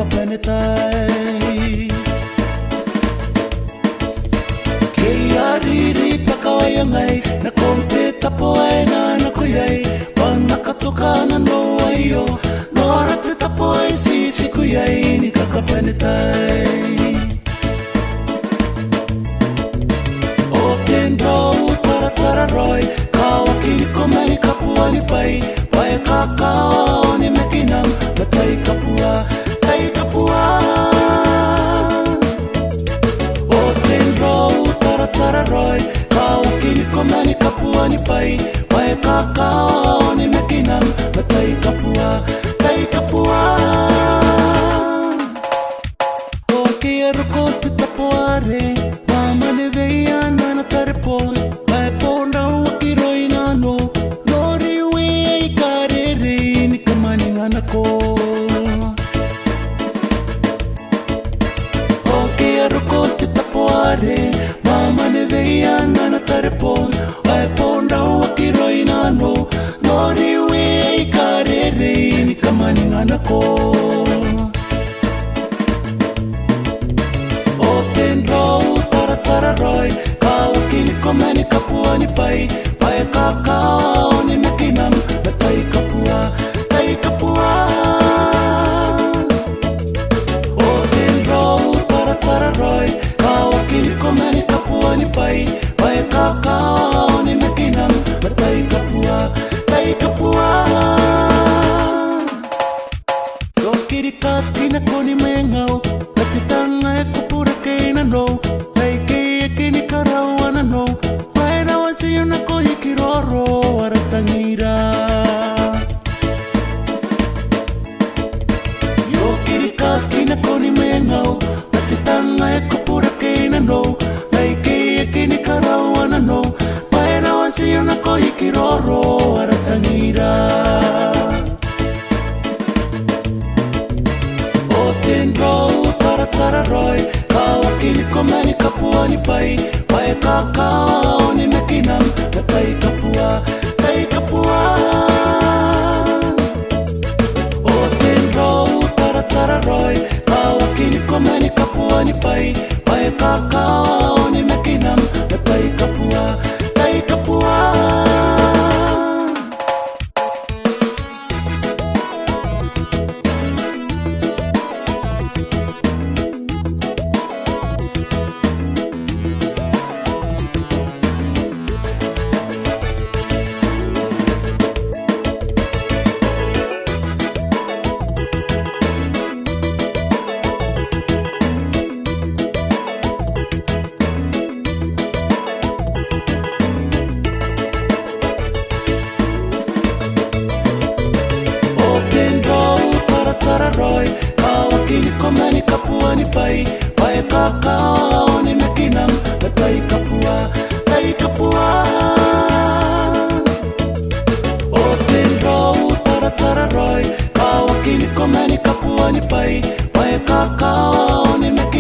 kapenetai Keariri pakawayangai na konte tapoai na nakuyai Panakatokana no ayo Norate tapoai sisi kuyai ni kakapenetai Okendo utara roy Kawakili komani kapuani pai Pai kakao ni mekinam Batai kapua, tai kapua Okendo utara roy Kawakili komani kapuani pai Pai kakao ni mekinam Batai kapua, tai kapua Okia rukote tapuare Mamane veia nana tarepon Pai ponda wakiroi nano Nori wei karere ni kamani nganako Okia rukote tapuare Mamane veia nana tarepon Pai ponda wakiroi nano Nori wei karere ni kamani nganako Roy, kawakili komeni kapuani pai Pai kakao ni mekinam Batai kapua, tai kapua Okendo utara roy Kawakili komeni kapuani pai Pai kakao ni mekinam Batai kapua, tai kapua Dokiri katina koni mengau Batitanga e kupura keina no Kini karawana no Paena wasiyo na kohikiroro Aratangira Yo kirika kina koni mengau Natitanga e kupura keina no Naike kini karawana no Paena wasiyo na kohikiroro Aratangira Otendo utara roy Kawakili komeni kapuani pai Pai kakao ni mekinam Batai kapua, tai kapua Otendo utara roy Kawakili komeni kapuani pai Pai kakao ni mekinam Batai kapua, tai kapua Roy, kawakili komeni kapuani pai Pai kakao ni mekinam Batai kapua, tai kapua Otendo utara roy Kawakili komeni kapuani pai Pai kakao ni mekinam